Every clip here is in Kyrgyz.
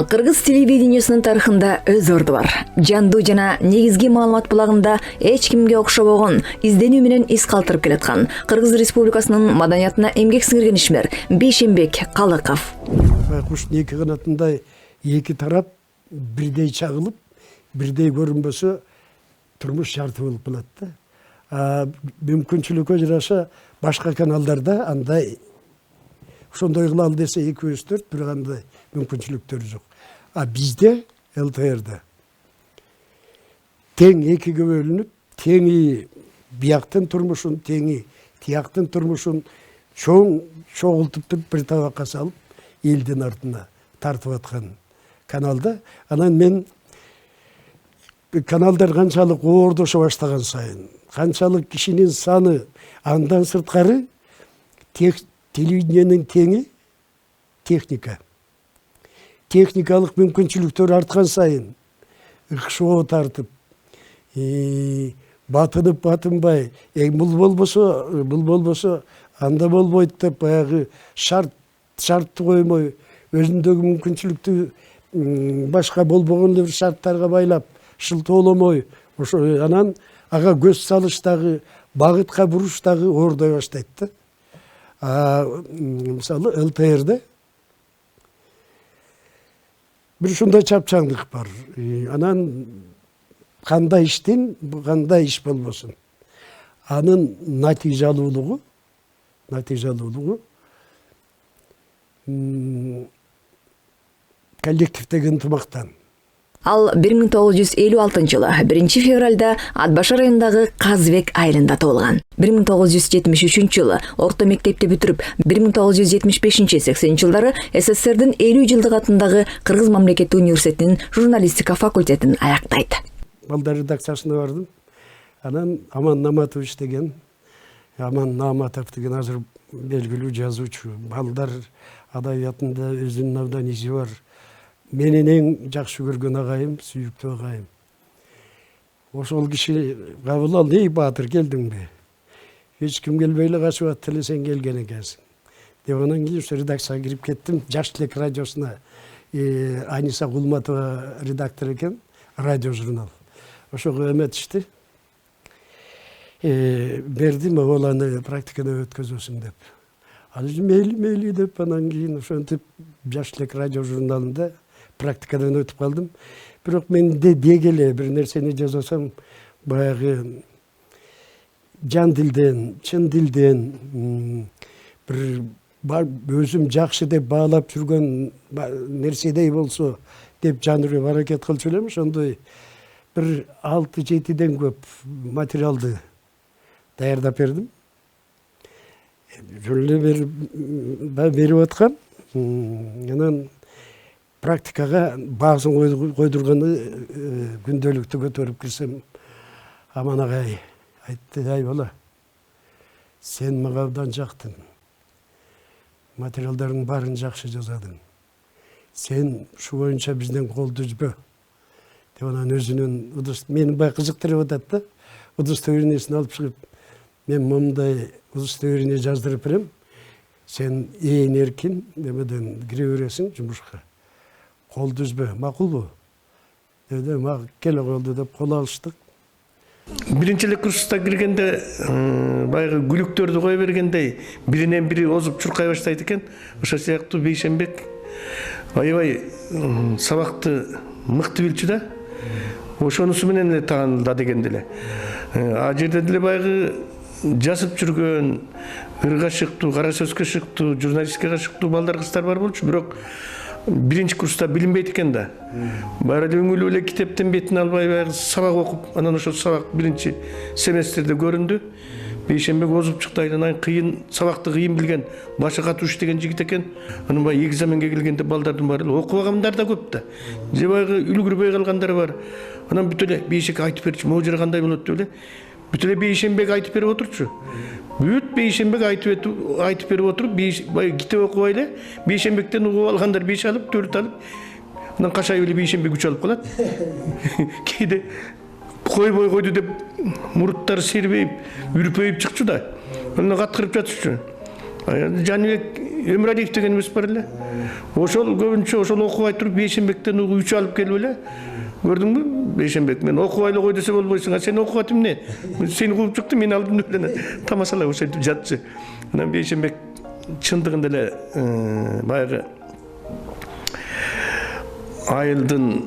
Кыргыз телевидениесинин тарыхында өз орду бар. Жандуу жана негизги маалымат булагында эч кимге окшобогон, изденүү менен из калтырып келаткан Кыргыз Республикасынын маданиятына эмгек сиңирген ишмер Бейшенбек Калыков. Куштун эки канатындай эки тарап бирдей чагылып, бирдей көрүнбөсө турмуш шарты болуп калат да. Мүмкүнчүлүккө жараша башка каналдарда андай ошондой кылалы десе 204, бирок андай мүмкүнчүлүктөр жок. Бизде ЛТРда тең экиге бөлүнүп, теңи бияктын турмушун, теңи тияктын турмушун чогултуп бир табакка салып, элдин артына тартып аткан каналда. Анан мен каналдар канчалык оордоша баштаган сайын, канчалык кишинин саны андан сырткары телевидениенин теңи техника. Техникалык мүмкүнчүлүктөр арткан сайын ыкшоо тартып, батынып батынбай, бул болбосо анда болбойт деп баягы шартты коймой, өзүндөгү мүмкүнчүлүктү башка болбогон эле бир шарттарга байлап, шылтооламой, ошо анан ага көз салыштагы, багытка буруштагы оордой баштайт да. Мисалы ЛТРде бир ушундай чапчаңдык бар. Анан кандай иштин кандай иш болбосун, анын натыйжалуулугу коллективдеги ынтымактан. Ал 1956-жылы 1 февралда Атбашар районундагы Казбек айылында туулган. 1973-жылы орто мектепти бүтүрүп, 1975-80 жылдары СССРдин 50 жылдык атындагы Кыргыз мамлекеттик университетинин журналистика факультетин аяктайт. Балдар редакциясына бардым. Анан Аман Наматович деген, Аман Наматов деген азыр белгилүү жазуучу. Балдар адабиятында өзүнүн абдан изи бар. Менин эң жакшы көргөн агайым, сүйүктүү агайым. Ошол киши кабыл ал, ей баатыр келдиңби? Эч ким келбей эле качып атты эле, сен келген экенсиң. Деп анан кийин ошо редакцияга кирип кеттим. Жаш элек радиосуна Аниса Кулматова редактор экен, радио журнал. Ошого эметишти. Бердим, аны практиканы өткөзөсүң деп. Ал мейли деп анан кийин ошентип жаш элек радио журналында практикадан өтүп калдым. Бирок мен деги эле бир нерсени жасасам, баягы жан дилден, чын дилден бир өзүм жакшы деп баалап жүргөн нерседей болсо деп жаныбек аракет кылчу элем. Ошондой бир 6-7ден көп материалды даярдап бердим. Жолу берип аткам. Анан практикага баасын койдурганы күндөлүктү көтөрүп кирсем, Аман агай айтты: "Ай бала, сен мага абдан жактың. Материалдардың барын жакшы жазадың. Сен ушу боюнча бизден колду үзбө." Деп анан өзүнүн мени бай кызыктырып атат да. Удостоверениесин алып чыгып, мен мындай удостоверение жаздырып берем. Сен ээн эркин немеден кире бересиң жумушка. Колду үзбө, макулбу? Деди, мага келе колду деп кол алыштык. Биринчи эле курста киргенде баягы күлүктөрдү кое бергендей биринен бири озуп чуркай баштайт экен. Ошо сыяктуу Бейшенбек аябай сабакты мыкты билчү да. Ошонусу менен эле таанылда дегенде эле. А жерде деле баягы жазып жүргөн, ырга шыктуу, кара сөзгө шыктуу, журналистикага шыктуу балдар кыздар бар болчу, бирок биринчи курста билинбейт экен да. Баары эле өңүлүп эле китептен бетин албай баягы сабак окуп, анан ошо сабак биринчи семестрде көрүндү. Бейшенбек озуп чыкты, анан кыйын, сабакты кыйын билген, башы катуу иштеген жигит экен. Анан баягы экзаменге келгенде балдардын баары окубагандар да көп да. Же баягы үлгүрбөй калгандар бар. Анан бүт эле Бейшенбек айтып берчү, могу жер кандай болот деп эле. Бүт эле Бейшенбек айтып берип отурчу. Бүт Бейшенбек айтып берип отуруп, баягы китеп окубай эле Бейшенбектен угуп алгандар 5 алып, 4 алып, анан кашайып эле Бейшенбек 3 алып калат. Кээде койбой койду деп муруттары сербейип, үрпөйүп чыкчу да. Анан каткырып жатышчу. Жаныбек Өмүралиев дегенибиз бар эле. Ошол көбүнчө ошол окубай туруп Бейшенбектен үч алып келип эле. Көрдүңбү? Бейшенбек мен окубайлы кой десе болбойсуң. А сен окуп атып эмне? Сени кууп чыкты, мен алдым эле тамашалап ошентип жатчы. Анан Бейшенбек чындыгында эле баягы айылдын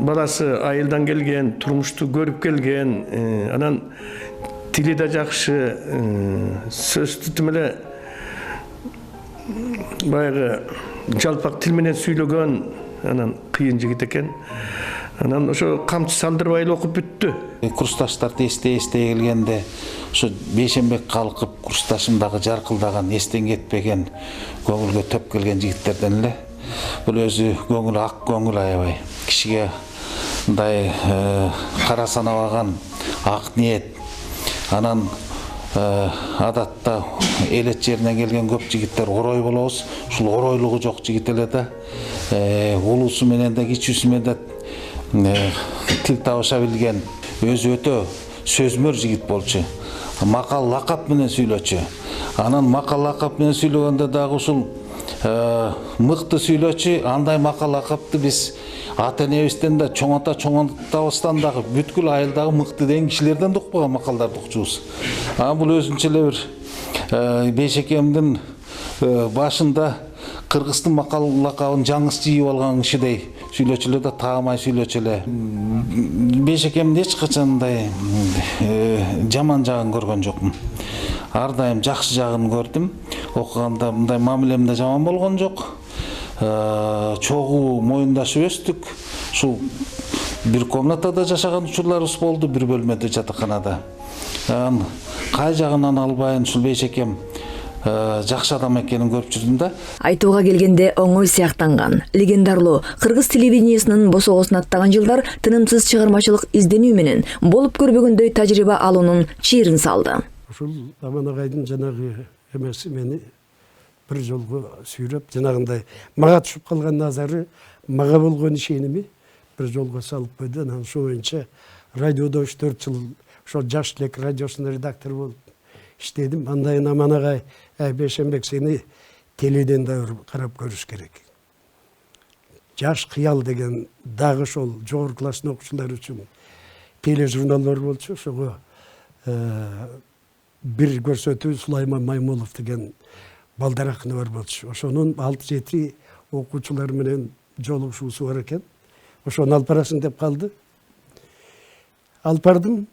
баласы айылдан келген, турмушту көрүп келген, анан тили да жакшы, сөздү тим эле баягы жалпак тил менен сүйлөгөн, анан кыйын жигит экен. Анан ошо камчы салдырбай эле окуп бүттү. Курсташтарды эстей келгенде ошо Бейшенбек калкып курсташымдагы жаркылдаган, эстен кетпеген, көңүлгө төп келген жигиттерден эле. Бул өзү көңүл ак көңүл аябай. Кишиге мындай кара санабаган ак ниет. Анан адатта элет жеринен келген көп жигиттер орой болобуз. Ушул оройлугу жок жигит эле да. Улуусу менен да кичүүсү менен да тил табыша билген, өзү өтө сөзмөр жигит болчу. Макал лакап менен сүйлөчү. Анан макал лакап менен сүйлөгөндө дагы ушул мыкты сүйлөчү. Андай макал лакапты биз ата энебизден да чоңотабыздан дагы бүткүл айылдагы мыкты деген кишилерден да укпаган макалдарды укчубуз. Бул өзүнчө эле бир Бейшекемдин башында кыргыздын макал лакабын жаңыс жийип алган кишидей сүйлөчү эле да, таамай сүйлөчү эле. Бейшекемдин эч качан мындай жаман жагын көргөн жокмун. Ар дайым жакшы жагын көрдүм. Окуганда мындай мамилем да жаман болгон жок. Чогуу моюндашып өстүк. Ушул бир комнатада жашаган учурларыбыз болду, бир бөлмөдө жатаканада. Кай жагынан албайын, ушул Бейшекем жакшы адам экенин көрүп жүрдүм да. Айтууга келгенде оңой сыяктанган, легендарлуу кыргыз телевидениесинин босогосун аттаган жылдар тынымсыз чыгармачылык изденүү менен болуп көрбөгөндөй тажрыйба алуунун чээрин салды. Ушул Аман агайдын жанагы эмеси мени бир жолго сүйрөп, жанагындай мага түшүп калган назары, мага болгон ишеними бир жолго салып койду. Анан ошол боюнча радиодо 3-4 жыл ошол Жаш элек радиосунун редактору болуп иштедим. Андан Аман агай, Бейшенбек, сени теледен да карап көрүш керек. Жаш кыял деген дагы ошол жогорку класстын окуучулары үчүн тележурналдар болчу. Ошого бир көрсөтүү Сулайман Маймулов деген балдар акыны бар болчу. Ошонун 6-7 окуучулар менен жолугушуусу бар экен. Ошону алып барасың деп калды. Алып бардым.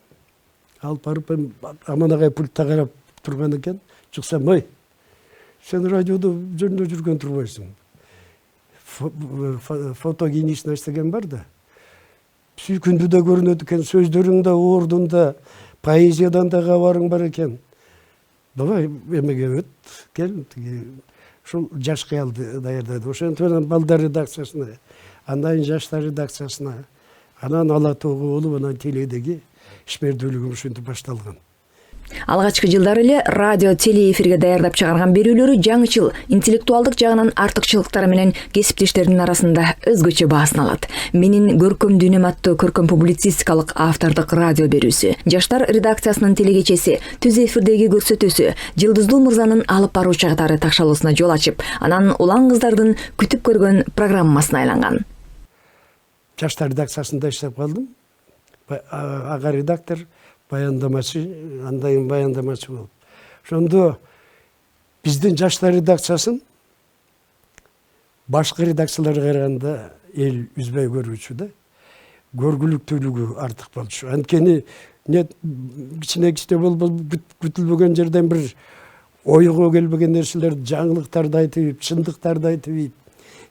Алып барып Аман агай пультта карап турган экен. Чыксам, ой, сен радиодо жөнүндө жүргөн турбайсың. Фотогеничный эстеген бар да. Сүйкүндү да көрүнөт экен, сөздөрүң да, уурдуң да, поэзиядан да кабарың бар экен. Давай эмеге өт, кел, ушул жаш кыялды даярдады. Ошентип анан балдар редакциясына, андан жаштар редакциясына, анан Ала Тоого болуп, анан теледеги ишмердүүлүгүм ушинтип башталган. Алгачкы жылдары эле радио телеэфирге даярдап чыгарган берүүлөрү жаңычыл, интеллектуалдык жагынан артыкчылыктары менен кесиптештердин арасында өзгөчө баасын алат. Менин көркөм дүйнөм аттуу көркөм публицистикалык автордук радио берүүсү, жаштар редакциясынын телекечеси, түз эфирдеги көрсөтүүсү, Жылдыздуу мырзанын алып баруучу катары такшалуусуна жол ачып, анан улан кыздардын күтүп көргөн программасына айланган. Жаштар редакциясында иштеп калдым. Ага редактор, баяндамачы, андайын баяндамачы болуп. Ошондо биздин жаштар редакциясын башка редакцияларга караганда эл үзбөй көрүүчү да. Көргүлүктүүлүгү артык болчу. Анткени кичине болбосо күтүлбөгөн жерден бир ойго келбеген нерселерди, жаңылыктарды айтып, чындыктарды айтып,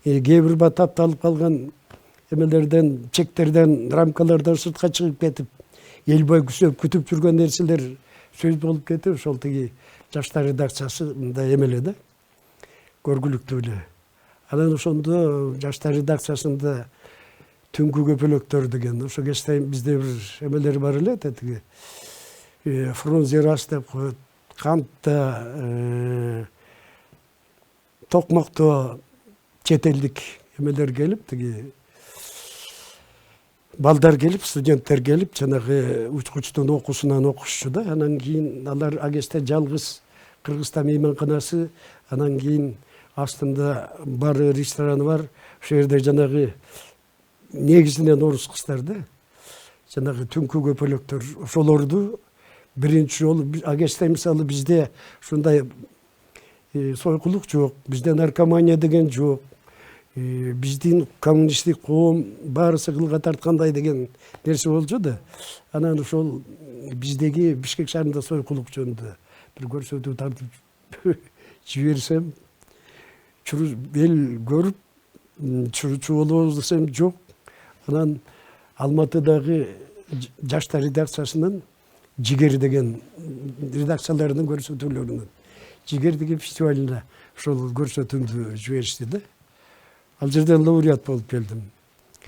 кээ бир тапталып калган эмелерден, чектерден, рамкалардан сыртка чыгып кетип, эл бой күтүп жүргөн нерселер сөз болуп кетип, ошол тиги жаштар редакциясы мындай эмеле да, көргүлүктүү эле. Анан ошондо жаштар редакциясында түнкү көпөлөктөр деген, ошо кезде бизде бир эмелер бар эле, тиги Фрунзе рас деп коет, кантта, токмокто чет элдик эмелер келип, тиги балдар келип, студенттер келип, жанагы учкучтун окуусунан окушчу да. Анан кийин алар агесте жалгыз Кыргызстан мейманканасы, анан кийин астында бар рестораны бар. Ошол жерде жанагы негизинен орус кыздар да. Жанагы түнкү көпөлөктөр ошолорду биринчи жолу агесте мисалы бизде ушундай сойкулук жок, бизде наркомания деген жок. Биздин коммунисттик коом баарысы кылга тарткандай деген нерсе болчу да. Анан ошол биздеги Бишкек шаарында сойкулук жөнүндө бир көрсөтүү тартып жиберсем, эл көрүп, чуручу болобуз десем жок. Анан Алматыдагы жаштар редакциясынын Жигер деген редакцияларынын көрсөтүүлөрүнөн Жигер деген фестивалына ошол көрсөтүүнү жиберишти да. Ал жерден лауреат болуп келдим.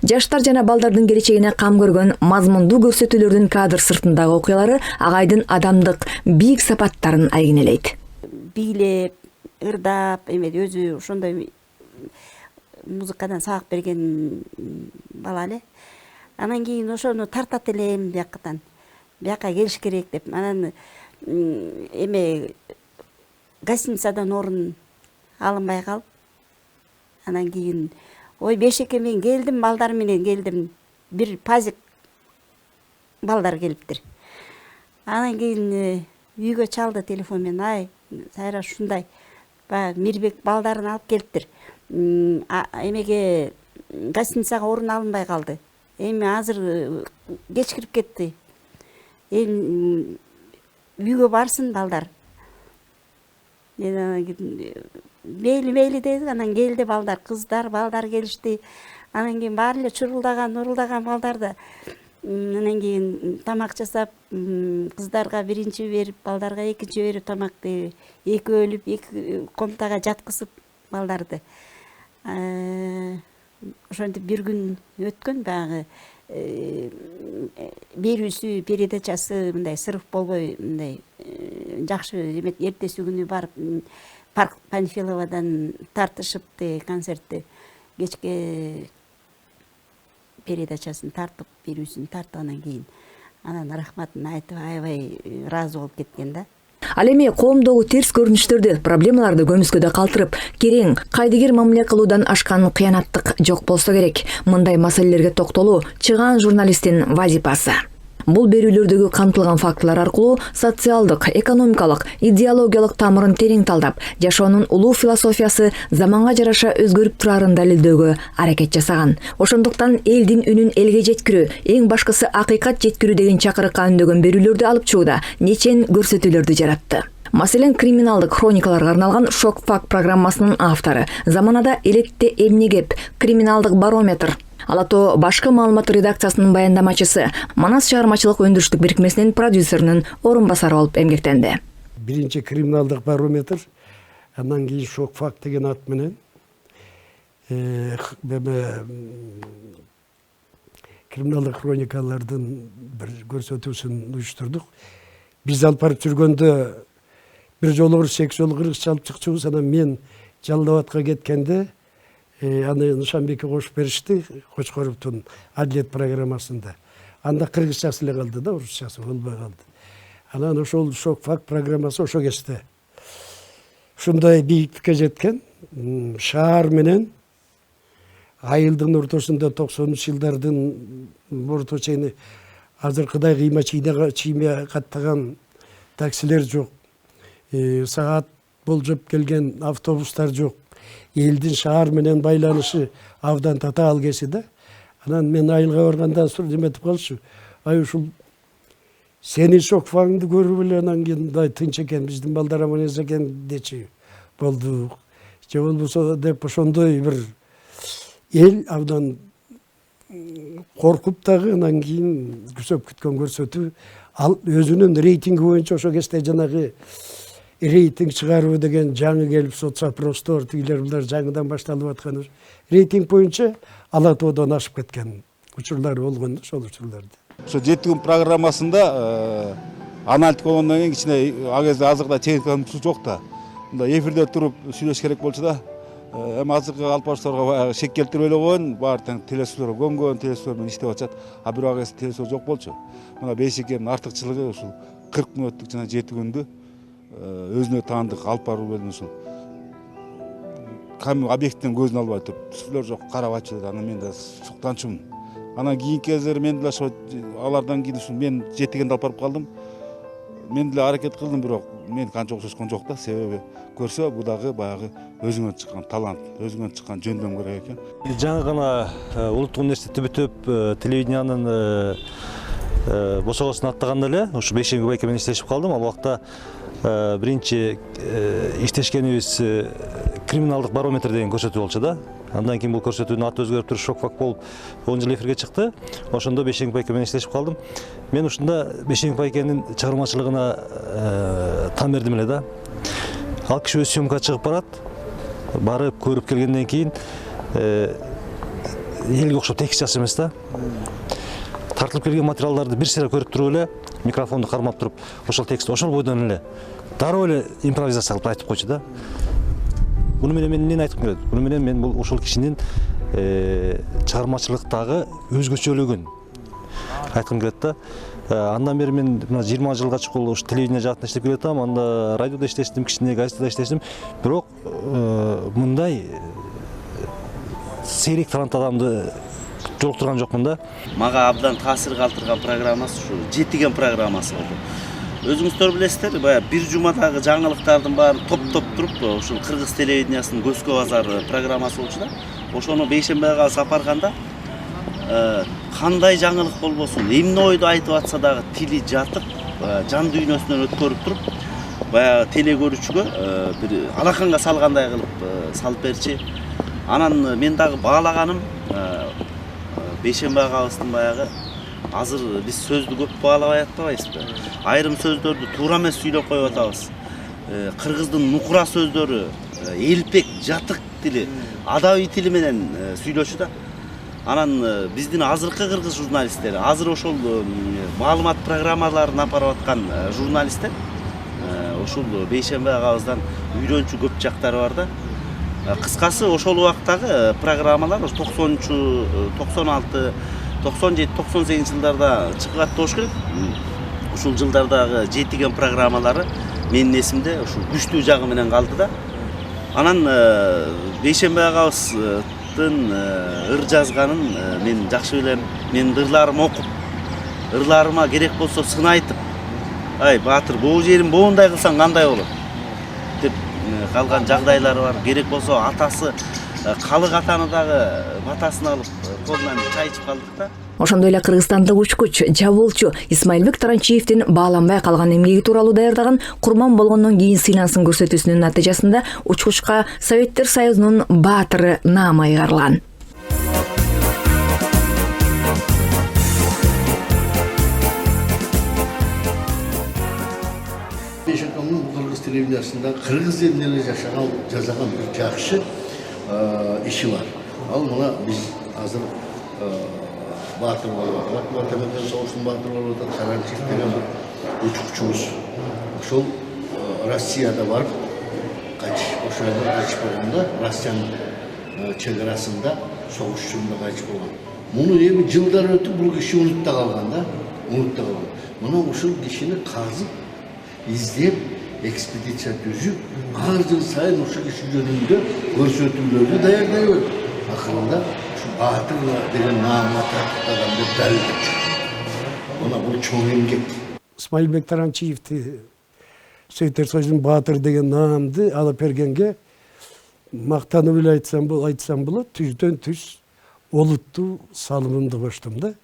Жаштар жана балдардын келечегине кам көргөн мазмундуу көрсөтүүлөрдүн кадр сыртындагы окуялары агайдын адамдык бийик сапаттарын айгинелейт. Бийлеп, ырдап, өзү ошондой музыкадан сабак берген бала эле. Анан кийин ошону тартат элем бияктан. Бияка келиш керек деп. Анан гостиницадан орун алынбай калып, анан кийин Бешекке мен келдим, балдар менен келдим. Бир пазик балдар келиптир. Анан кийин үйгө чалды телефон менен, ай, Сайра ушундай, Мирбек балдарын алып келиптир. Гостиницага орун алынбай калды. Азыр кеч кирип кетти. Үйгө барсын балдар. Мейли дедик, анан келди балдар, кыздар, балдар келишти. Анан кийин баары эле чурулдаган, урулдаган балдарды анан кийин тамак жасап, кыздарга биринчи берип, балдарга экинчи берип, тамакты эки бөлүп, эки комнатага жаткызып балдарды. Ошентип бир күн өткөн, баягы берүүсү, передачасы мындай сырык болбой, мындай жакшы эртеси күнү барып Парк Панфиловадан тартышыпты концертти. Кечке передачасын тартып, берүүсүн тарткандан кийин анан рахматын айтып, аябай ыраазы болуп кеткен да. Ал эми коомдогу терс көрүнүштөрдү, проблемаларды көмүскөдө калтырып, керең, кайдыгер мамиле кылуудан ашкан кыянаттык жок болсо керек. Мындай маселелерге токтолуу чыгаан журналисттин вазипасы. Бул берүүлөрдөгү камтылган фактылар аркылуу социалдык, экономикалык, идеологиялык тамырын терең талдап, жашоонун улуу философиясы заманга жараша өзгөрүп турарын далилдөөгө аракет жасаган. Ошондуктан элдин үнүн элге жеткирүү, эң башкысы акыйкат жеткирүү деген чакырыкка үндөгөн берүүлөрдү алып чыгууда нечен көрсөтүүлөрдү жаратты. Маселен, криминалдык хроникаларга арналган Шок факт программасынын автору, заманада электе эмне кеп, криминалдык барометр. Алато башкы маалымат редакциясынын баяндамачысы, Манас чыгармачылык өндүрүштүк бирикмесинин продюсеринин орун басары болуп эмгектенди. Биринчи криминалдык барометр, андан кийин Шок факт деген ат менен криминалдык хроникалардын бир көрсөтүүсүн уюштурдук. Биз алып барып жүргөндө бир жолу 8 жолу кыргызча алып чыкчубуз, анан мен Жалал Абадка кеткенде аны Нышанбекке кошуп беришти, Кочкоровдун Адилет программасында. Анда кыргызчасы эле калды да, орусчасы болбой калды. Анан ошол Шок факт программасы ошо кечте. Ушундай бийиктикке жеткен, шаар менен айылдын ортосунда 90-жылдардын орто чейин азыркыдай кыйма чийме каттаган таксилер жок. Саат болжоп келген автобустар жок. Элдин шаар менен байланышы абдан татаал кеси да. Анан мен айылга барганда эметип калчу. Ай ушул сени Шок фактты көрүп эле анан кийин тынч экен, биздин балдар аман экен дечи болду. Же болбосо деп ошондой бир эл абдан коркуп дагы анан кийин күзөп күткөн көрсөтүү. Ал өзүнүн рейтинги боюнча ошо кезде жанагы рейтинг чыгаруу деген жаңы келип, соцопростор тигилер булар жаңыдан башталып аткан рейтинг боюнча ала тоодон ашып кеткен учурлар болгон да, ошол учурларды. Ошо 7 күн программасында аналитик болгондон кийин кичине ал кезде азыркыдай техника мүмкүнчүлүк жок да. Мында эфирде туруп сүйлөш керек болчу да. Эми азыркы алып баруучуларга баягы шек келтирип эле койгон, баары тең телесөздөр көнгөн, телесөздөр менен иштеп атышат. А бирок телесөз жок болчу. Мына Бейшекенин артыкчылыгы ушул 40 мүнөттүк жана 7 күндү өзүнө таандык алып баруу менен ушул объекттин көзүн албай туруп суфлер жок карап атчу анан мен да суктанчумун. Анан кийинки кездери мен деле ошо алардан кийин ушул мен жетигенди алып барып калдым. Мен деле аракет кылдым, бирок мен канча окшошкон жок да. Себеби көрсө бул дагы баягы өзүңөн чыккан талант, өзүңөн чыккан жөндөм керек экен. Жаңа гана улуттук университетти бүтүп телевидениянын бошогосун аттаганда эле ушу Бейшембек байке менен иштешип калдым. Ал убакта биринчи иштешкенибиз криминалдык барометр деген көрсөтүү болчу да. Андан кийин бул көрсөтүүнүн аты өзгөрүп туруп шок-фак болуп 10 жыл эфирге чыкты. Ошондо Бейшембек байке менен иштешип калдым. Мен ушунда Бейшембек байкенин чыгармачылыгына таң бердим эле да. Ал киши өз съемкага чыгып барат, барып көрүп келгенден кийин элге окшоп текст жазчу эмес да. Тартылып келген материалдарды бир сыйра көрүп туруп эле, микрофонду кармап туруп, ошол текстти ошол бойдон эле дароо эле импровизация кылып айтып койчу да. Буну менен мен эмнени айткым келет? Буну менен мен бул ошол кишинин чыгармачылыктагы өзгөчөлүгүн айткым келет да. Андан бери мен мына 20 жылга чукул ушу телевидение жаатында иштеп келатам. Анда радиодо иштештим, кичине газетада иштештим. Бирок мындай сейрек талант адамды жолуктурган жокмун да. Мага абдан таасир калтырган программасы ушу жетиген программасы болду. Өзүңүздөр билесиздер, баягы бир жумадагы жаңылыктардын баарын топтоп туруп ушул кыргыз телевидениясынын көзгө базар программасы болчу да. Ошону Бейшембекага сапарганда кандай жаңылык болбосун, эмне ойду айтып атса дагы тили жатып, жан дүйнөсүнөн өткөрүп туруп, баягы теле көрүүчүгө бир алаканга салгандай кылып салып берчи. Анан мен дагы баалаганым Бейшембек агабыздын баягы азыр биз сөздү көп баалабай атпайбызбы? Айрым сөздөрдү туура эмес сүйлөп коюп атабыз. Кыргыздын нукура сөздөрү, элпек, жатык тили, адабий тили менен сүйлөчү да. Анан биздин азыркы кыргыз журналисттери, азыр ошол маалымат программаларын апарып аткан журналисттер ушул Бейшембек агабыздан үйрөнчү көп жактары бар да. Кыскасы ошол убактагы программалар 90-чу, 96, 97, 98 жылдарда чыгып атты болуш керек. Ушул жылдардагы жетиген программалары менин эсимде ушул күчтүү жагы менен калды да. Анан Бейшембек агабыздын ыр жазганын мен жакшы билем. Мен ырларым окуп, ырларыма керек болсо сын айтып, ай баатыр, бул жерин боундай кылсаң кандай болот деп калган жагдайлары бар. Керек болсо атасы калык атаны дагы батасын алып колунан чай ичип калдык да. Ошондой эле Кыргызстандык учкуч, жабуулчу Исмаилбек Таранчиевдин бааланбай калган эмгеги тууралуу даярдаган Курман болгондон кийин сыйлансын көрсөтүүсүнүн натыйжасында учкучка Советтер Союзунун баатыры наамы айгарылган. Бейшембектин кыргыз телевидениясында кыргыз элинде эле жасаган бир жакшы иши бар. Ал мына биз азыр баатыр болуп атат. Ватанбек соғыштын баатыр болуп атат. Таранчиев деген бир учкучубуз. Ошол Россияда барып кайтыш, ошол жерде кайтыш болгондо Россиянын чегарасында согуш учурунда кайтыш болгон. Муну эми жылдар өтүп бул киши унутта калган да. Унутта калган. Мына ушул кишини казып, издеп, экспедиция түзүп, ар жыл сайын ушул киши жөнүндө көрсөтүүлөрдү даярдайбыз. Акырында ушу баатыр деген наамга тартылган деп далилдеп чыкты. Мына бул чоң эмгек. Исмаилбек Таранчиевди Советтер Союзунун баатыр деген наамды алып бергенге мактанып эле айтсам болот, түздөн түз олуттуу салымымды коштум да.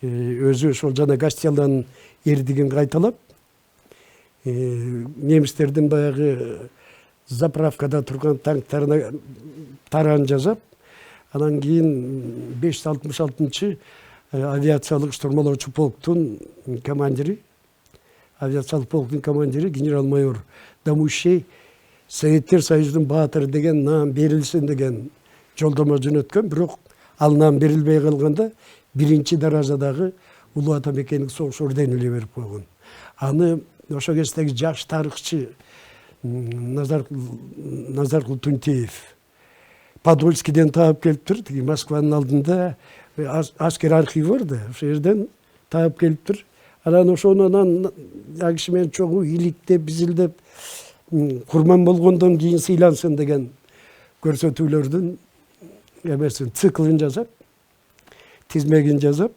Өзү ошол жана Гастелланын эрдигин кайталап, немистердин баягы заправкада турган танктарына таран жасап, анан кийин 566 авиациялык штурмалоочу полктун командири, авиациялык полктун командири генерал-майор Дамущей Советтер Союзунун баатыры деген наам берилсин деген жолдомо жөнөткөн, бирок ал наам берилбей калганда биринчи даражадагы Улуу Ата Мекендик согуш ордени эле берип койгон. Аны ошол кездеги жаш тарыхчы Назаркул Тунтеев Подольскийден таап келиптир, тиги Москванын алдында аскер архиви бар да, ошол жерден таап келиптир. Анан ошонун ал киши менен чогуу иликтеп бизилдеп курман болгондон кийин сыйлансын деген көрсөтүүлөрдүн эмесин циклын жасап, тизмегин жасап,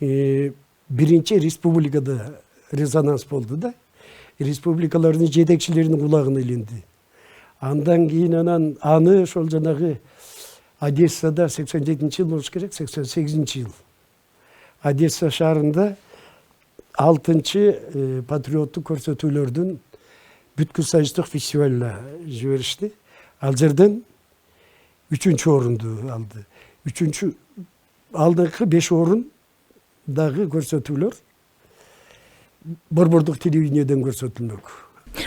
биринчи республикада резонанс болду да. Республикалардын жетекчилеринин кулагына илинди. Андан кийин аны ошол жанагы Одессада 87-жыл болуш керек, 88-жыл. Одесса шаарында 6-чы патриоттук көрсөтүүлөрдүн бүткүл союздук фестивалына жиберишти. Ал жерден 3-чү орунду алды. 3-чү алдыңкы 5 орундагы көрсөтүүлөр борбордук телевидениеден көрсөтүлмөк.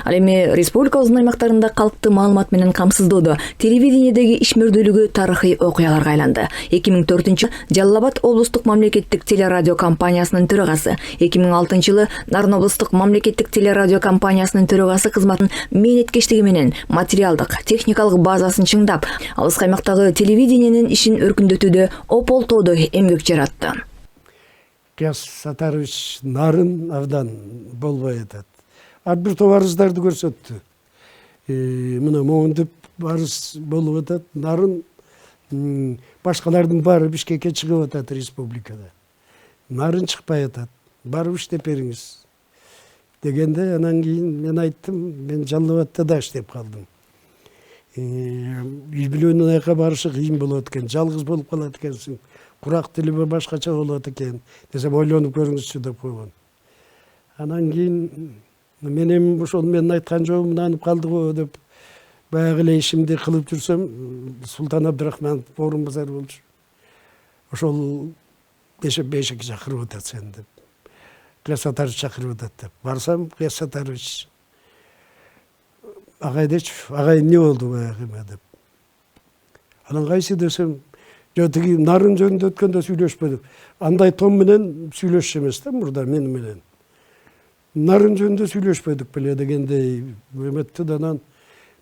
Ал эми республикабыздын аймактарында калкты маалымат менен камсыздоодо телевидениедеги ишмердүүлүгү тарыхый окуяларга айланды. 2004-жылы Жалал Абад облустук мамлекеттик телерадио компаниясынын төрагасы, 2006-жылы Нарын облустук мамлекеттик телерадио компаниясынын төрагасы кызматын мээнеткечлиги менен материалдык, техникалык базасын чыңдап, алыскы аймактагы телевидениенин ишин өркүндөтүүдө ополтоодо эмгек жаратты. Кияс Сатарович Нарын абдан болбой атат. Ар бир топ арыздарды көрсөттү. Мына моңдуп арыз болуп атат. Нарын башкалардын баары Бишкекке чыгып атат республикада. Нарын чыкпай атат. Барып иштеп бериңиз дегенде, анан кийин мен айттым, мен Жалал Абадта да иштеп калдым. Үй бүлөнүн аяка барышы кыйын болот экен, жалгыз болуп калат экенсиң, курак тилиби башкача болот экен десем, ойлонуп көрүңүзчү деп койгон. Анан кийин мен ошол менин айткан жолум нанып калды го деп баягы эле ишимди кылып жүрсөм, Султан Абдырахманов орун базар болчу. Ошол бешек чакырып атат сен деп. Кияс Сатарович чакырып атат деп. Барсам, Кияс Сатарович агай дечи, агай эмне болду баягы эме деп. Анан кайсы десем, жок тиги Нарын жөнүндө өткөндө сүйлөшпөдүк. Андай том менен сүйлөшчү эмес да мурда мен менен. Нарын жөнүндө сүйлөшпөдүк беле дегендей эметти да, анан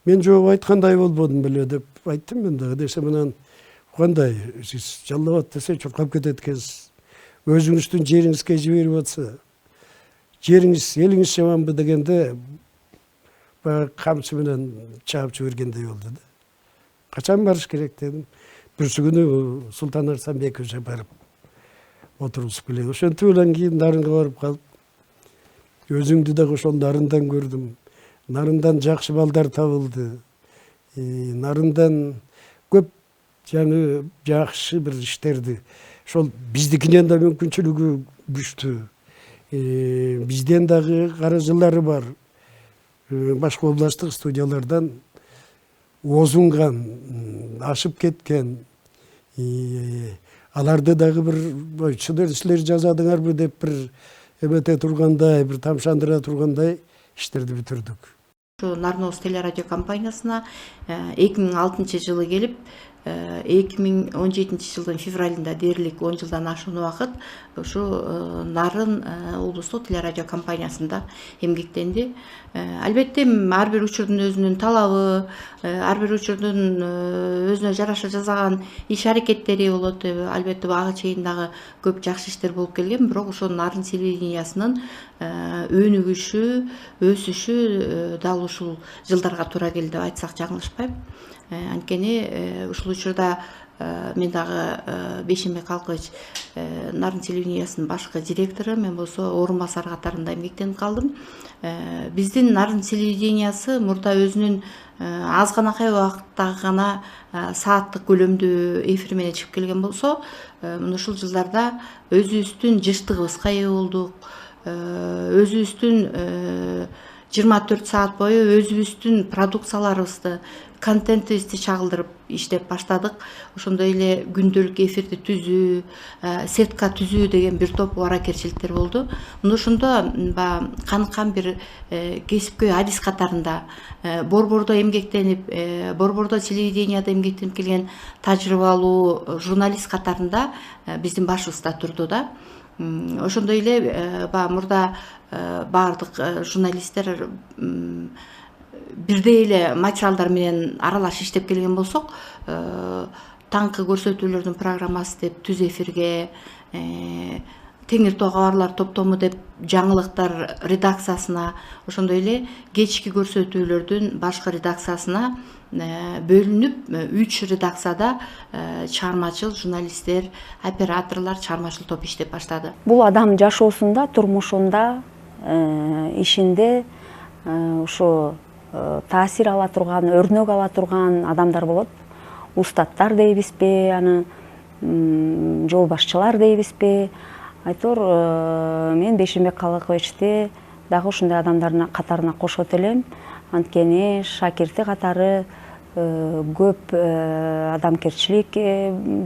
мен жооп айткандай болбодум беле деп айттым мен дагы. Десем, анан кандай сиз Жалал Абад десе чуркап кетет экенсиз. Өзүңүздүн жериңизге жиберип атса, жериңиз, элиңиз жаманбы дегенде баягы камчы менен чаап жибергендей болду да. Качан барыш керек дедим. Бүрсү күнү Султан Арсанбековиче барып отургузуп келе. Ошентип анан кийин Нарынга барып калып, өзүңдү дагы ошол Нарындан көрдүм. Нарындан жакшы балдар табылды. Нарындан көп жаңы жакшы бир иштерди. Ошол биздикинен да мүмкүнчүлүгү күчтүү. Бизден дагы каражылары бар. Башка областтык студиялардан озунган, ашып кеткен. Аларды дагы бир силер жазадыңарбы деп бир эмете тургандай, бир тамшандыра тургандай иштерди бүтүрдүк. Нарын облустук телерадио компаниясына 2006 жылы келип, 2017 жылдын февралында дээрлик 10 жылдан ашуун убакыт ушу Нарын облустук телерадио компаниясында эмгектенди. Албетте ар бир учурдун өзүнүн талабы, ар бир учурдун өзүнө жараша жасаган иш аракеттери болот. Албетте ага чейин дагы көп жакшы иштер болуп келген, бирок ошол Нарын телевидениясынын өнүгүшү, өсүшү дал ушул жылдарга туура келди деп айтсак жаңылышпайм. Анткени ушул учурда мен дагы Бейшенбек Алкыбаевич Нарын телевидениясынын башкы директору, мен болсо орун басар катарында эмгектенип калдым. Биздин Нарын телевидениясы мурда өзүнүн азганакай убакыттагы гана сааттык көлөмдүү эфир менен чыгып келген болсо, мына ушул жылдарда өзүбүздүн жыштыгыбызга ээ болдук. Өзүбүздүн 24 саат бою өзүбүздүн продукцияларыбызды, контентибизди чагылдырып иштеп баштадык. Ошондой эле күндөлүк эфирди түзүү, сетка түзүү деген бир топ аракетчиликтер болду. Мына ошондо каныккан бир кесипкөй адис катарында борбордо эмгектенип, борбордо телевиденияда эмгектенип келген тажрыйбалуу журналист катарында биздин башыбызда турду да. Ошондой эле мурда баардык журналисттер бирдей эле материалдар менен аралаш иштеп келген болсок, таңкы көрсөтүүлөрдүн программасы деп түз эфирге, Теңир Тоо кабарлар топтому деп жаңылыктар редакциясына, ошондой эле кечки көрсөтүүлөрдүн башкы редакциясына бөлүнүп, 3 редакцияда чыгармачыл журналисттер, операторлор, чыгармачыл топ иштеп баштады. Бул адам жашоосунда, турмушунда, ишинде ушу таасир ала турган, өрнөк ала турган адамдар болот. Устаттар дейбизби, аны жол башчылар дейбизби. Айтор, мен Бейшенбек Калыковичти дагы ушундай адамдардын катарына кошот элем. Анткени шакирти катары көп адамгерчилик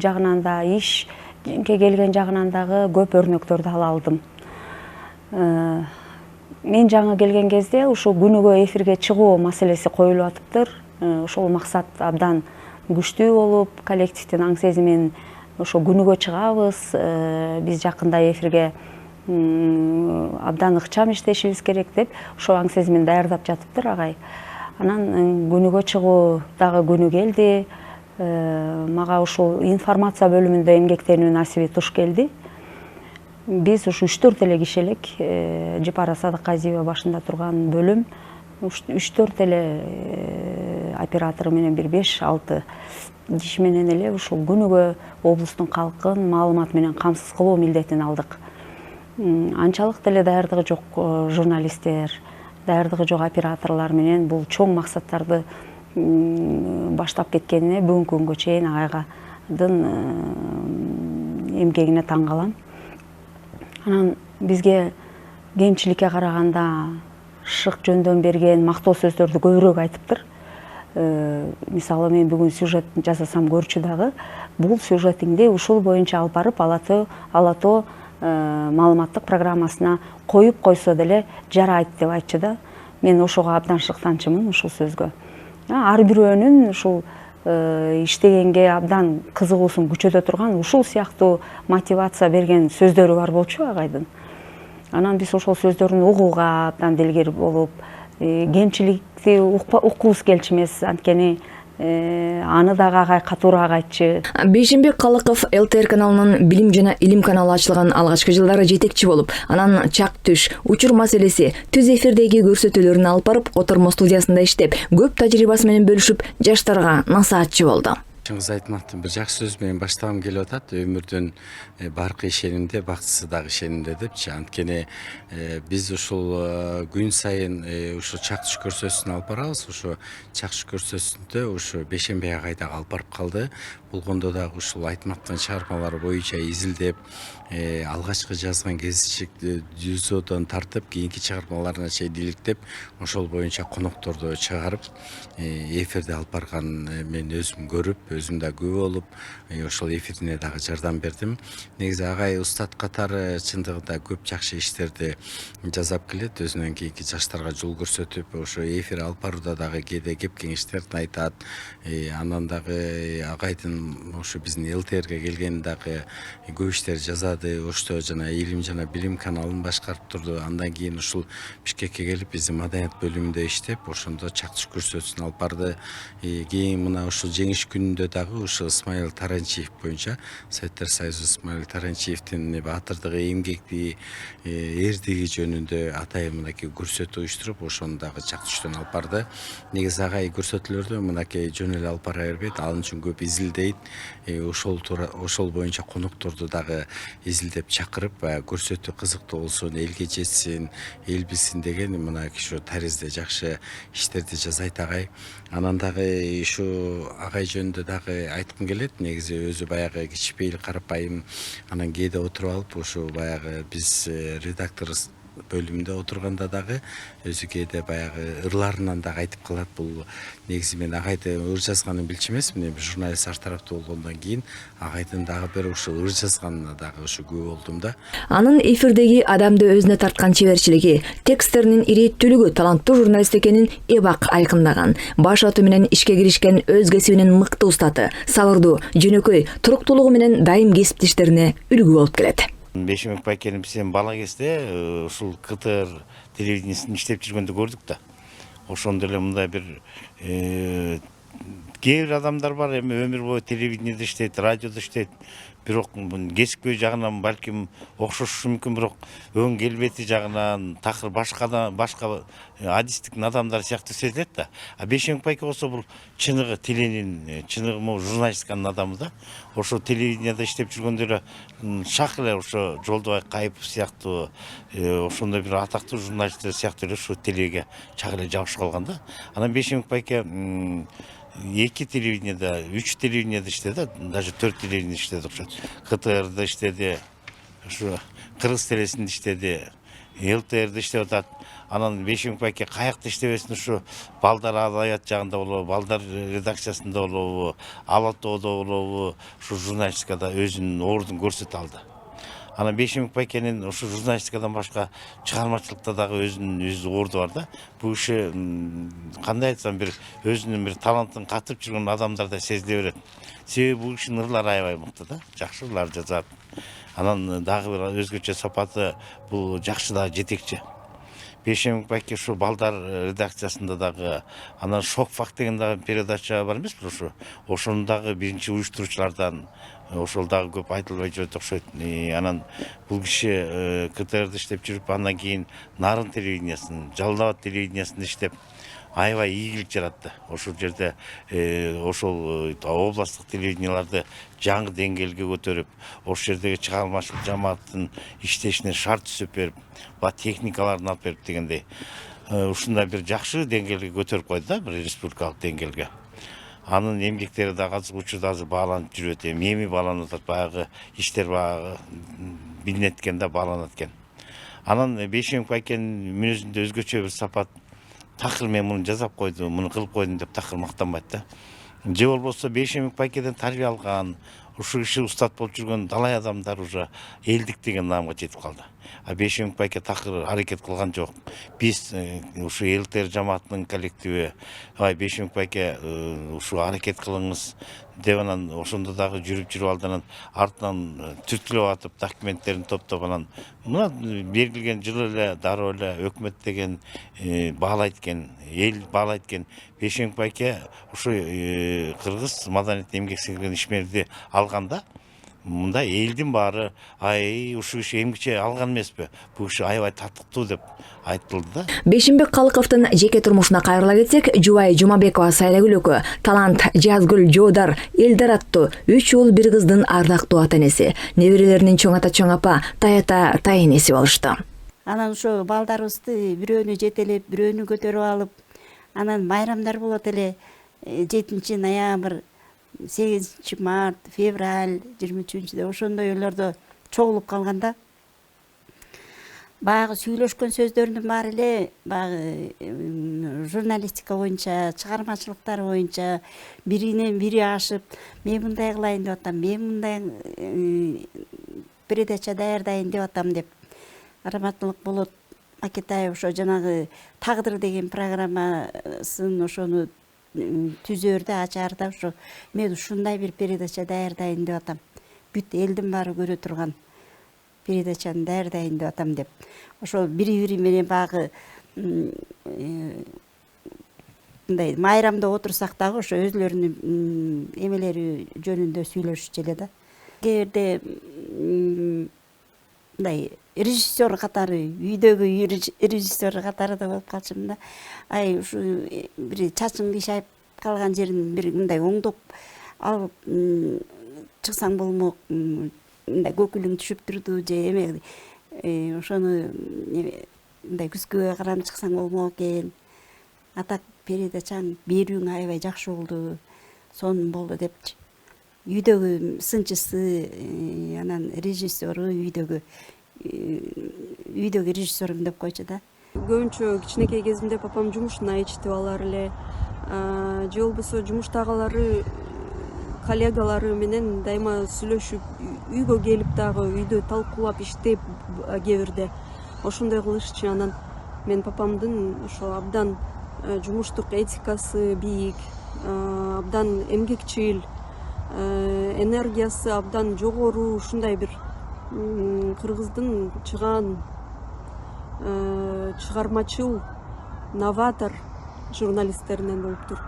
жагынан да, ишке келген жагынан дагы көп өрнөктөрдү ала алдым. Мен жаңы келген кезде ушул күнүгө эфирге чыгуу маселеси коюлуп атыптыр. Ошол максат абдан күчтүү болуп, коллективдин аң сезимин ошо күнүгө чыгабыз, биз жакында эфирге абдан ыкчам иштешибиз керек деп ошо аң сезимин даярдап жатыптыр агай. Анан күнүгө чыгуу дагы күнү келди. Мага ушул информация бөлүмүндө эмгектенүү насиби туш келди. Биз ушу 3-4 эле киши элек, Жапара Садыкказиева башында турган бөлүм, 3-4 эле оператору менен бир 5-6 киши менен эле ушул күнүгө облустун калкын маалымат менен камсыз кылуу милдетин алдык. Анчалык деле даярдыгы жок журналисттер, даярдыгы жок операторлор менен бул чоң максаттарды баштап кеткенине бүгүнкү күнгө чейин агайдын эмгегине таң калам. Анан бизге кемчиликке караганда шык жөндөн берген мактоо сөздөрдү көбүрөөк айтыптыр. Мисалы мен бүгүн сюжет жасасам көрчү дагы, бул сюжетиңди ушул боюнча алып барып Алато маалыматтык программасына коюп койсо деле жарайт деп айтчу да. Мен ошого абдан шыктанчымын ушул сөзгө. Ар бирөөнүн ушул иштегенге абдан кызыгуусун күчөтө турган ушул сыяктуу мотивация берген сөздөрү бар болчу агайдын. Анан биз ошол сөздөрүн угууга абдан дилгир болуп, кемчиликти уккубуз келчү эмес, анткени аны дагы агай катуураак айтчы. Бейшенбек Калыков ЛТР каналынын билим жана илим каналы ачылган алгачкы жылдары жетекчи болуп, анан чак түш, учур маселеси, түз эфирдеги көрсөтүүлөрүн алып барып, котормо студиясында иштеп, көп тажрыйбасы менен бөлүшүп, жаштарга насаатчы болду. Чыңгыз Айтматовдун бир жакшы сөз менен баштагым келип атат. Өмүрдүн баркы ишенимде, бактысы дагы ишенимде депчи. Анткени биз ушул күн сайын ушу чак түш көрсөтүүсүн алып барабыз. Ушу чак түш көрсөтүүсүндө ушу Бейшенбек агай дагы алып барып калды. Болгондо дагы ушул Айтматтын чыгармалары боюнча изилдеп, алгачкы жазган кезишикти жүзодон тартып, кийинки чыгармаларына чейин иликтеп, ошол боюнча конокторду чыгарып, эфирде алып барган мен өзүм көрүп, өзүм да күбө болуп, ошол эфирине дагы жардам бердим. Негизи агай устат катары чындыгында көп жакшы иштерди жасап келет, өзүнөн кийинки жаштарга жол көрсөтүп, ошо эфир алып барууда дагы кээде кеп кеңештерин айтат. Анан дагы агайдын ошо биздин ЛТРге келген дагы көп иштер жасады. Ошто жана илим жана билим каналын башкарып турду. Андан кийин ушул Бишкекке келип биздин маданият бөлүмүндө иштеп, ошондо чак түш көрсөтүүсүн алып барды. Кийин мына ушул жеңиш күнүндө дагы ушу Исмаил Таранчиев боюнча, Советтер Союзу Исмаил Таранчиевдин батырдыгы, эмгекти, эрдиги жөнүндө атайын мынакей көрсөтүү уюштуруп, ошону дагы чак түштөн алып барды. Негизи агай көрсөтүүлөрдү мынакей жөн эле алып бара бербейт, ал үчүн көп изилдейт. Ошол боюнча конокторду дагы изилдеп чакырып, көрсөтүү кызыктуу болсун, элге жетсин, эл билсин деген мына ушу таризде жакшы иштерди жасайт агай. Анан дагы ушу агай жөнүндө дагы айткым келет. Негизи өзү баягы кичпейил, карапайым, анан кээде отуруп алып, ушу баягы биз редактор бөлүмүндө отурганда дагы өзү кээде баягы ырларынан дагы айтып калат. Бул негизи мен агайды ыр жазганын билчү эмесмин. Эми журналист ар тараптуу болгондон кийин агайдын дагы бир ушул ыр жазганына дагы ушу күбө болдум да. Анын эфирдеги адамды өзүнө тарткан чеберчилиги, тексттеринин ирээттүүлүгү таланттуу журналист экенин эбак айкындаган. Баш аты менен ишке киришкен, өз кесибинин мыкты устаты, сабырдуу, жөнөкөй, туруктуулугу менен дайым кесиптештерине үлгү болуп келет. Бейшенбек байкени биз эми бала кезде ушул КТР телевидениесинде иштеп жүргөндө көрдүк да. Ошондо эле мындай бир кээ бир адамдар бар, эми өмүр бою телевидениеде иштейт, радиодо иштейт. бирок кесипкөй жагынан балким окшошу мүмкүн, бирок өң келбети жагынан такыр башка адистик адамдар сыяктуу сезилет да. А Бейшенбек байке болсо бул чыныгы тиленин, чыныгы могу журналистиканын адамы да. Ошо телевиденияда иштеп жүргөндө эле шак эле ошо Жолдубай Кайыпов сыяктуу ошондой бир атактуу журналисттер сыяктуу эле ушу телевизияга чак эле жабышып калган да. Анан Бейшенбек байке 2 телевиденияда, 3 телевиденияда иштеди, даже 4 телевиденияда иштеди окшойт. КТРда иштеди, ушу Кыргыз телесинде иштеди, ЛТРде иштеп атат. Анан Бейшенбек байке каякта иштебесин, ушу балдар адабият жагында болобу, балдар редакциясында болобу, Ала тоодо болобу, ушу журналистикада өзүнүн ордун көрсөтө алды. Анан Бейшенбек байкенин ушу журналистикадан башка чыгармачылыкта дагы өзүнүн орду бар да. Бул киши кандай айтсам бир өзүнүн бир талантын катып жүргөн адамдарда сезиле берет. Себеби бул кишинин ырлары аябай мыкты да, жакшы ырлар жазат. Анан дагы бир өзгөчө сапаты бул жакшы дагы жетекчи. Бейшенбек байке ушу балдар редакциясында дагы, анан Шок факт деген дагы передача бар эмеспи ушу. Ошонун дагы биринчи уюштуруучулардан, ошол дагы көп айтылбай жүрөт окшойт. Анан бул киши КТРда иштеп жүрүп, андан кийин Нарын телевидениясын, Жалал Абад телевидениясында иштеп аябай ийгилик жаратты. Ошол жерде ошол областтык телевиденияларды жаңы деңгээлге көтөрүп, ошол жердеги чыгармачылык жамааттын иштешине шарт түзүп берип, техникаларын алып берип дегендей, ушундай бир жакшы деңгээлге көтөрүп койду да, бир республикалык деңгээлге. Анын эмгектери дагы азыр учурда бааланып жүрөт, эми бааланып атат, баягы иштер баягы билинет экен да, бааланат экен. Анан Бейшенбек байкенин мүнөзүндө өзгөчө бир сапат, такыр мен муну жасап койдум, муну кылып койдум деп такыр мактанбайт да. Же болбосо Бейшенбек байкеден тарбия алган, ушу киши устат болуп жүргөн далай адамдар уже элдик деген наамга жетип калды. А Бейшенбек байке такыр аракет кылган жок. Биз ушу ЛТР жамаатынын коллективи, Бейшенбек байке ушу аракет кылыңыз деп анан ошондо дагы жүрүп алды, артынан түрткүлөп атып, документтерин топтоп, анан мына белгилген жылы эле дароо эле өкмөт деген баалайт экен, эл баалайт экен. Бейшенбек байке ушу Кыргыз маданият эмгек сиңирген ишмерди алганда, мындай элдин баары ушу киши эмгиче алган эмеспи, бул киши аябай татыктуу деп айтылды да. Бейшенбек Калыковдун жеке турмушуна кайрыла кетсек, Жубай Жумабекова Сайрагүл экөө талант Жазгүл Жоодар Элдар аттуу 3 уул 1 кыздын ардактуу ата энеси, неберелеринин чоң ата чоң апа, тайата тайэнеси болушту. Анан ошо балдарыбызды бирөөнү жетелеп, бирөөнү көтөрүп алып, анан майрамдар болот эле 7 ноябрь, 8 март, февраль, 23-де ошондой ойлордо чогулуп калганда, баягы сүйлөшкөн сөздөрүнүн баары эле баягы журналистика боюнча, чыгармачылыктар боюнча биринен бири ашып, мен мындай кылайын деп атам, мен мындай передача даярдайын деп атам деп. Раматылык Болот Макетаев ошо жанагы Тагдыр деген программасын ошону түзөрдө ачаарда ошо мен ушундай бир передача даярдайын деп атам. Бүт элдин баары көрө турган передачаны даярдайын деп атам деп. Ошол бири-бири менен багы мындай майрамда отурсак дагы ошо өзлөрүнүн эмелери жөнүндө сүйлөшүчү эле да. Кээде мындай режиссер катары, үйдөгү режиссер катары да болуп калчумун да. Ушу бир чачың кыйшайып калган жерин бир мындай оңдоп алып чыксаң болмок, мындай көкүлүң түшүп турду же эме ошону мындай күзгүгө каранып чыксаң болмок экен. Атак передачаң берүүң аябай жакшы болду, сонун болду депчи. Үйдөгү сынчысы, анан режиссеру үйдөгү режиссерум деп койчу да. Көбүнчө кичинекей кезимде папам жумушуна ичтип алар эле, же болбосо жумуштагылары, коллегалары менен дайыма сүйлөшүп, үйгө келип дагы үйдө талкуулап иштеп кээ бирде ошондой кылышчу. Анан мен папамдын ошо абдан жумуштук этикасы бийик, абдан эмгекчил, энергиясы абдан жогору, ушундай бир Кыргыздын чыгаан чыгармачыл, новатор журналисттеринен болуптур.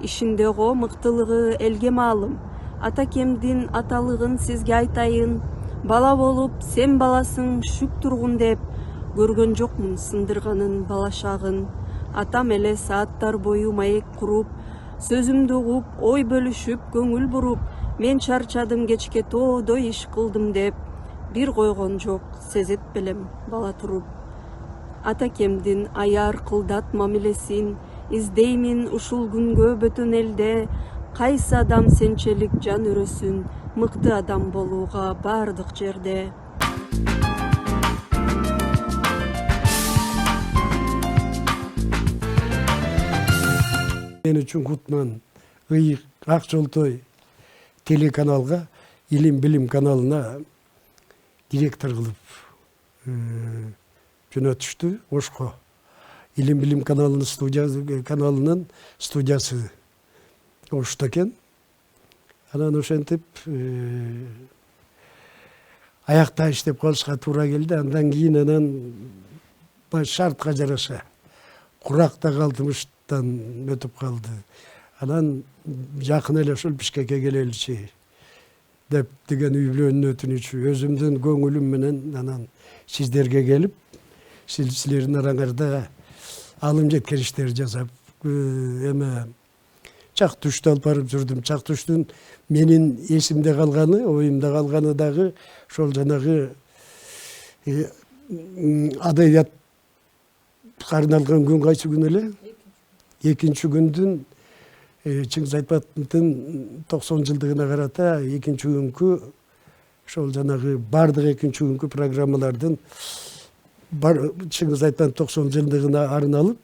Ишинде го мыктылыгы элге маалым. атакемдин аталыгын сизге айтайын. Бала болуп сен баласың шүк тургун деп, көргөн жокмун сындырганын бала шагын. Атам эле сааттар бою маек куруп, сөзүмдү угуп, ой бөлүшүп, көңүл буруп, мен чарчадым кечке тоодой иш кылдым деп, бир койгон жок, сезет белем бала туруп. Атакемдин аяр кылдат мамилесин издеймин ушул күнгө бөтөн элде. Кайсы адам сенчелик жан өрөсүн, мыкты адам болууга бардык жерде. Мен үчүн Кутман ыйык Ак Жолтой телеканалга, Илим Билим каналына директор кылып жөнөтүштү. Ошко Илим Билим каналынын студиясы ошто экен. Анан ошентип аякта иштеп калышка туура келди. Андан кийин шартка жараша куракта калтымыштан өтүп калды. Анан жакын эле ушул Бишкекке келеличи деп деген үй бүлөнүн өтүнүчү өзүмдүн көңүлүм менен анан сиздерге келип, силердин араңарда алым жеткириштерди жасап, эме чак түштү алып барып жүрдүм. Чак түштүн менин эсимде калганы, оюмда калганы дагы ошол жанагы адабият арналган күн кайсы күн эле? Экинчи күндүн Чыңгыз Айтматовдун 90 жылдыгына карата экинчи күnkү ошол жанагы бардык экинчи күnkү программалардын Чыңгыз Айтматов 90 жылдыгына арналып,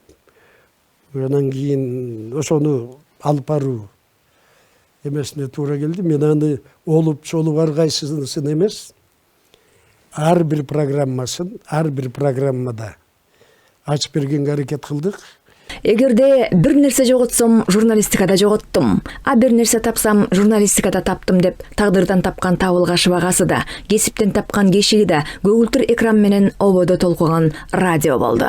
анан кийин ошону алып баруу эмесине туура келди. Мен аны олуп чолуп ар кайсысын эмес, ар бир программада ачып бергенге аракет кылдык. Эгерде бир нерсе жоготсом, журналистикада жоготтум, а бир нерсе тапсам, журналистикада таптым деп тагдырдан тапкан табылга шыбагасы да, кесиптен тапкан кешиги да көгүлтүр экран менен ободо толкуган радио болду.